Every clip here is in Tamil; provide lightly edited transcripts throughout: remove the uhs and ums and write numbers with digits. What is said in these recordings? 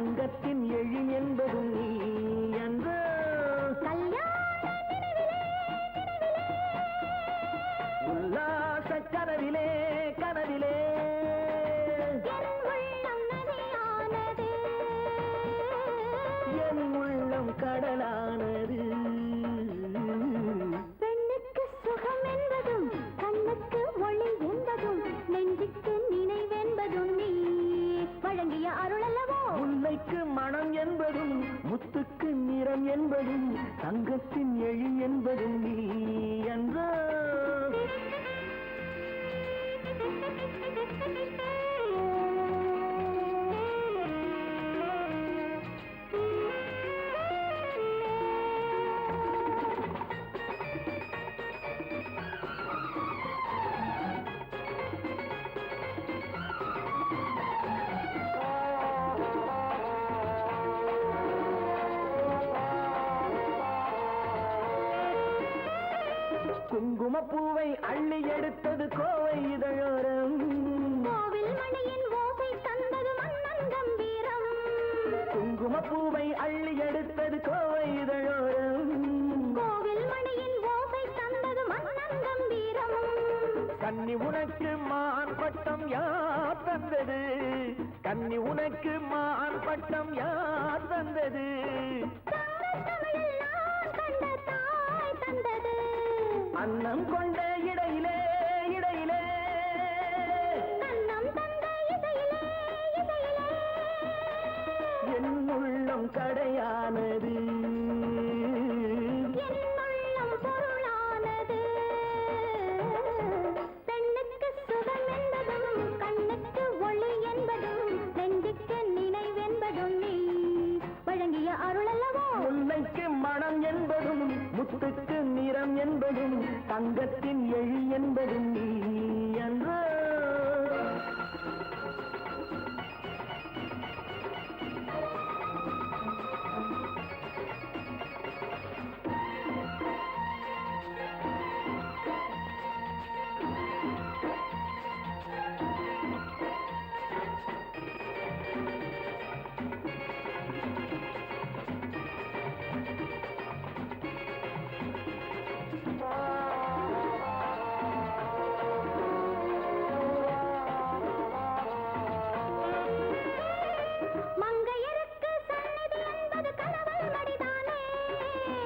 தங்கத்தின் எழி என்பதும் நீ என்று உல்லாச கனவிலே கனவிலே என் உள்ளம் கடலானது. பெண்ணுக்கு சுகம் என்பதும் கண்ணுக்கு ஒளி என்பதும் நெஞ்சுக்கு நினைவென்பதும் நீ வழங்கிய அருள் அல்லவோ. முல்லைக்கு மனம் என்பதும் முத்துக்கு நிறம் என்பதும் தங்கத்தின் எழி என்பதும் நீ என்றோ. குங்குமப்பூவை அள்ளி எடுத்தது கோவை இதழோரம். கோவில் மணியின் ஓசை தந்தது மன்னன் கம்பீரம். குங்குமப்பூவை அள்ளி எடுத்தது கோவை இதழோரம். கோவில் மணியின் ஓசை தந்தது மன்னன் கம்பீரம். கன்னி உனக்கு மான் பட்டம் யார் தந்தது? கன்னி உனக்கு மான் பட்டம் யார் தந்தது? அன்னம் கொண்ட இடையிலே இடையிலே அன்னம் தந்த இசையிலே இசையிலே என் உள்ளம் கடையானது. என் உள்ளம் பொருளானது. பெண்ணுக்கு சுகம் என்பதும் கண்ணுக்கு ஒளி என்பதும் நெஞ்சுக்கு நினைவென்பதும் நீ வழங்கிய அருள் அல்லவோ. முல்லைக்கு மனம் என்பதும் முத்துக்கு நிறம் என்பதும் தங்கத்தின் எழி என்பதும் நீ என்று.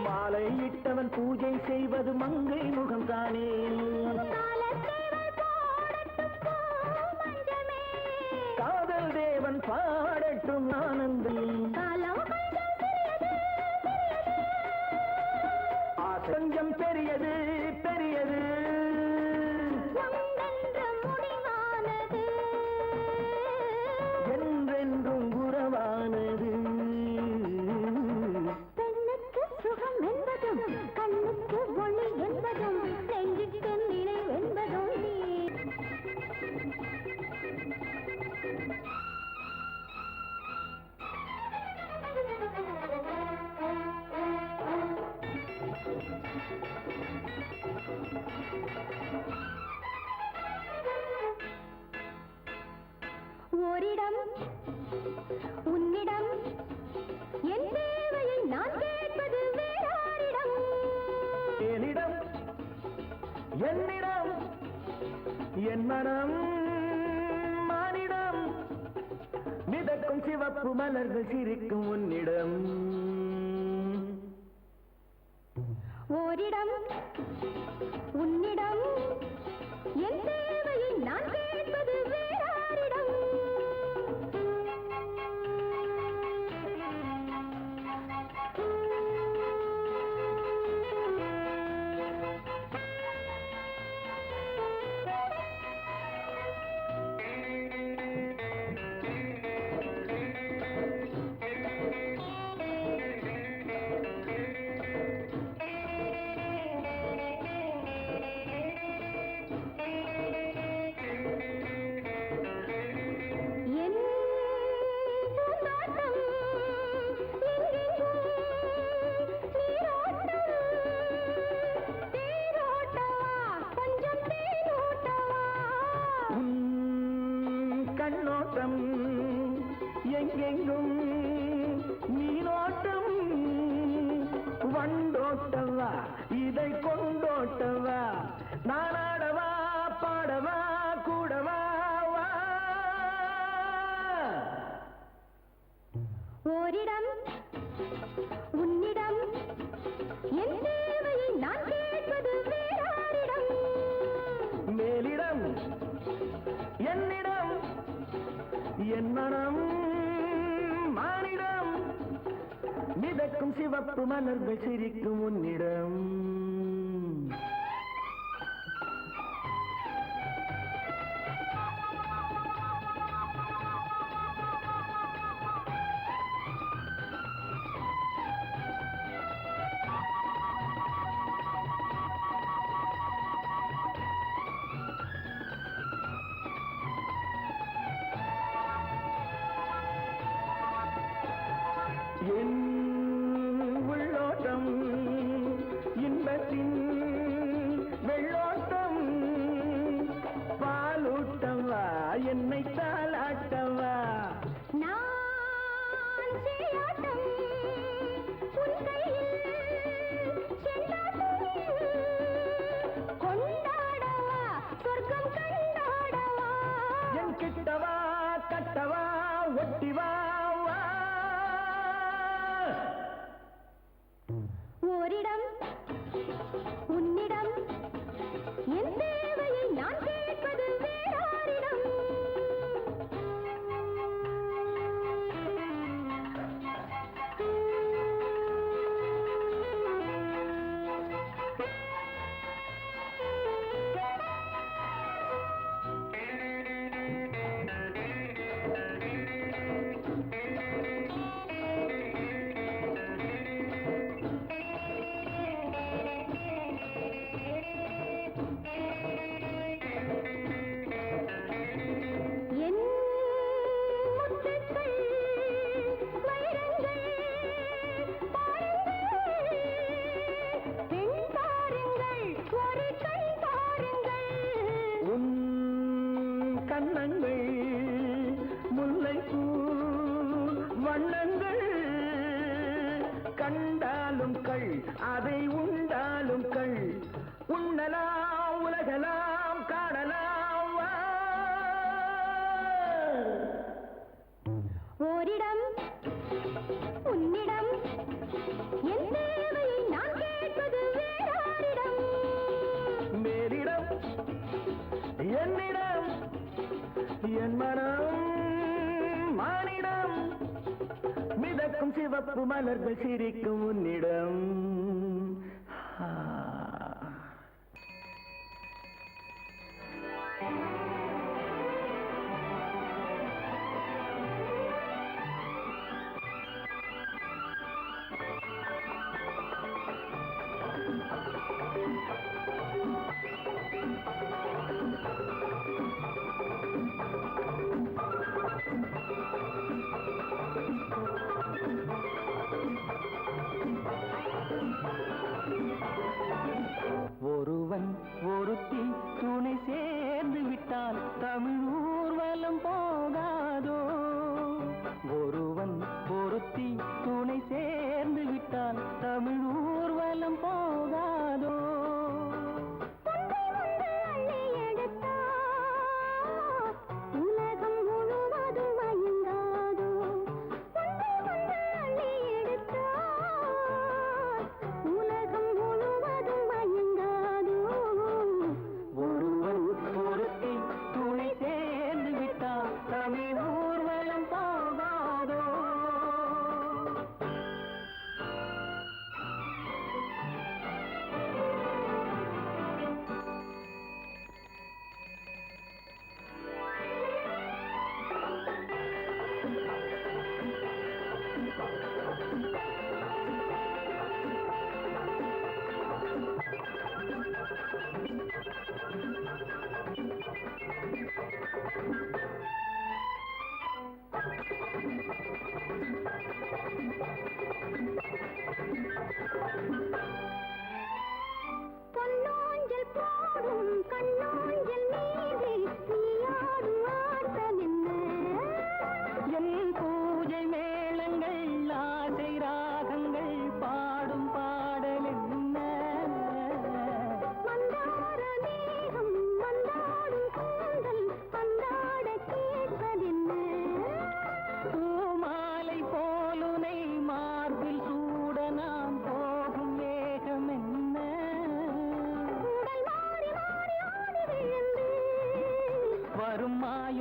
மாலையிட்டவன் பூஜை செய்வது மங்கை முகம் தானே. காதல் தேவன் பாடட்டும் ஆனந்தம். கொஞ்சம் பெரியது பெரியது என்றென்றும் உறவானது. சுகம் என்பதும் கண்ணுக்கு ஒளி என்பதும் நெஞ்சுக்கு நினைவென்பதும் நீ. ஓரிடம் உன்னிடம் என் தேவையை நான் கேட்பது வேறாரிடம். என்னிடம் என்னிடம் என் மனம் மானிடம் மிதக்கும் சிவப்பு மலர்கள் சிரிக்கும் உன்னிடம். ஓரிடம் உன்னிடம் என் தேவையை நான் கேட்பது வேறாரிடம். ஓரிடம் உன்னிடம் என் தேவையை நான் கேட்பது வேறாரிடம். மேலிடம் என்னிடம் என் மனம் மானிடம் மிதக்கும் சிவப்பு மலர்கள் சிரிக்கும் உன்னிடம். என் உள்ளோட்டம் இன்பத்தின் வெள்ளோட்டம் பாலூட்டவா என்னை தாளாட்டவா. நான் செய்யாட்டம் உன் கையில் செல்லாட்டம் கொண்டாடவா சொர்க்கம் கண்டாடவா. என் கிட்டவா கட்டவா ஒட்டிவா வா. ஓரிடம் உன்னிடம் என் தேவையை நான் கேட்பது வேறாரிடம். என் முத்துக்கள் வைரங்கள் பாருங்கள் பெண் பாருங்கள் ஒரு கண் பாருங்கள். உன் கண்ணங்கள் முல்லைப்பூ வண்ணங்கள் கண்டாலும் கள் அதை உண்டாலும் கள் உண்ணலாம் உலகலாம் காணலாம் வா. ஓரிடம் உன்னிடம் என் தேவையை நான் கேட்பது வேறாரிடம். மேலிடம் என்னிடம் என் மனம் மானிடம் மிதக்கும் சிவப்பு மலர்கள் சிரிக்கும் உன்னிடம்.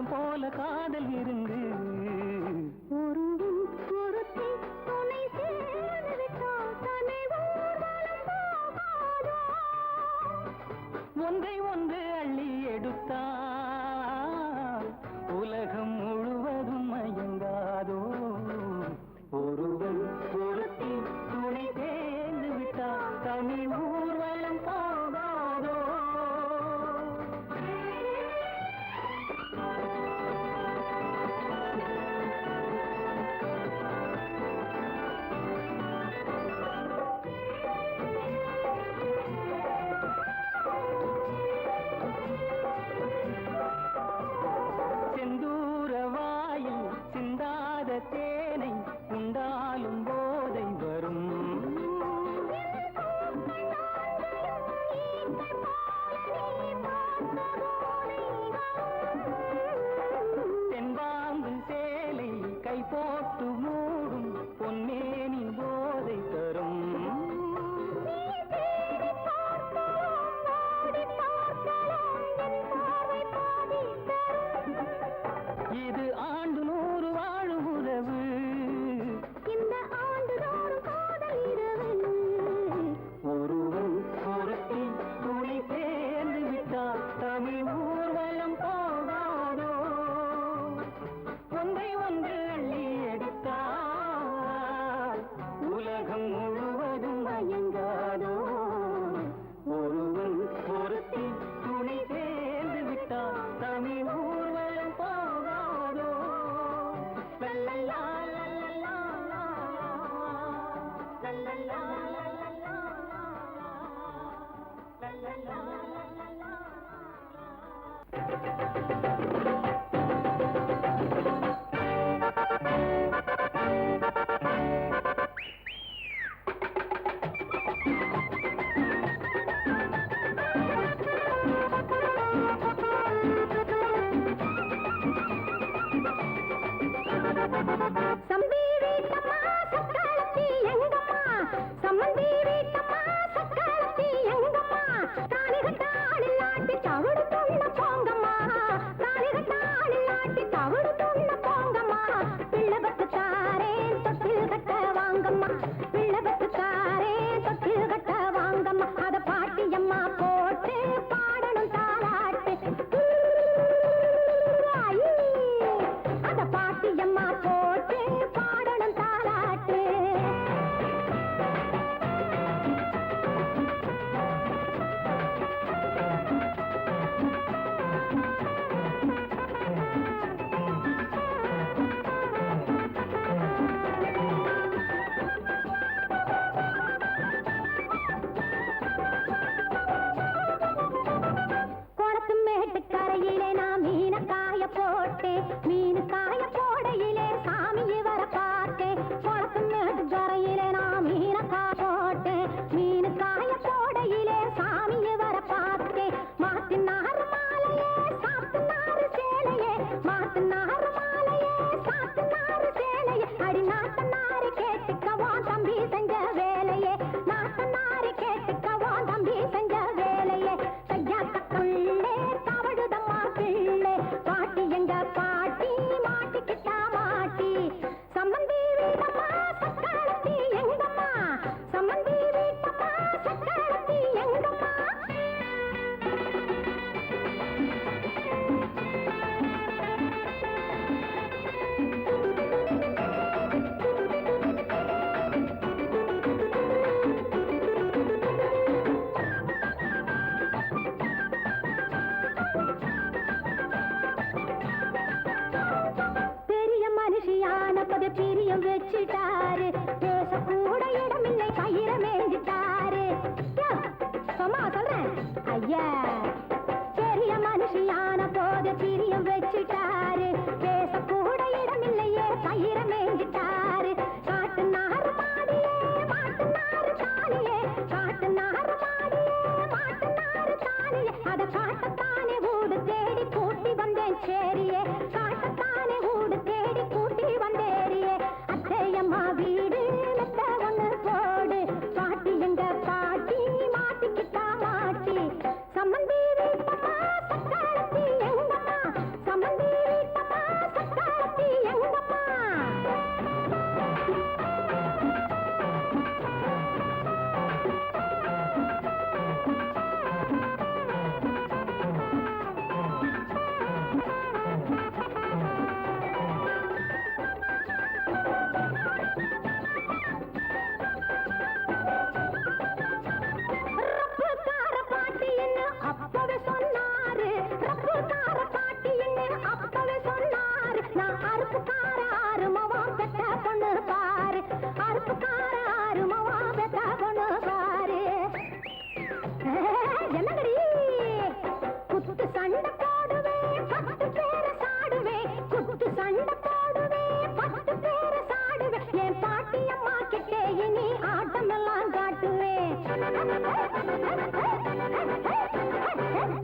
காவியம் போல காதல் இருந்து ஒருவன் ஒருத்தி துணை சேர்ந்து விட்டால் தன்னை ஊர்வலம் போகாதோ. ஒன்றை ஒன்று அள்ளி எடுத்தால் உலகம் முழுவதும் மயங்காதோ. ஒருவன் ஒருத்தி துணை சேர்ந்து விட்டால் தமிழ் ஊர்வலம் போகாதோ. செந்தூர வாயில் சிந்தாத தேனை உண்டாலும் போதை வரும். தென்பாம்பு சேலை கை போட்டு மூடும் பொன்னேனி போதை தரும். இது ஆண்டு 100 வாழும் உறவு. இந்த ஆண்டு தோறும் காதல் இரவு. ஒருவன் ஒருத்தி துணை சேர்ந்து விட்டால் தமிழ் ஊர்வலம் போகாதோ. ஒன்றை ஒன்று அள்ளி எடுத்தால் உலகம் முழுவதும் மயங்காதோ. ஒருவன் ஒருத்தி துணை சேர்ந்து விட்டால் தமிழ் ஊர்வலம் போகாதோ. லல்லல்லா, லல்லல்லா, லல்லல்லா, லல்லல்லா, லல்லல்லா, லல்லல்லா. சம்பி வீட்டம்மா சக்காலத்தி எங்கம்மா, சம்மந்தி வீட்டம்மா சக்காலத்தி எங்கம்மா, தாலிகட்டாளில் ஆட்டி தவிடு துள்ள போங்கம்மா, தாலிகட்டாளில் ஆட்டி தவிடு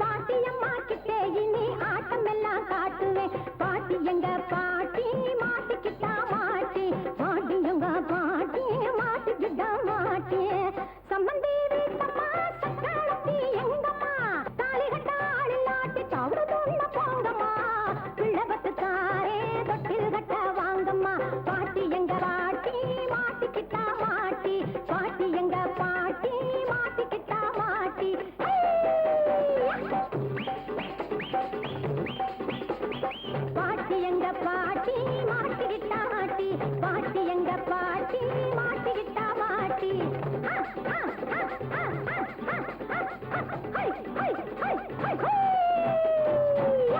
பாட்டியம்மா கிட்டே இனி ஆட்டம் எல்லாம் காட்டுவேன் பாட்டி எங்க பாட்டி மாட்டிக்கிட்டா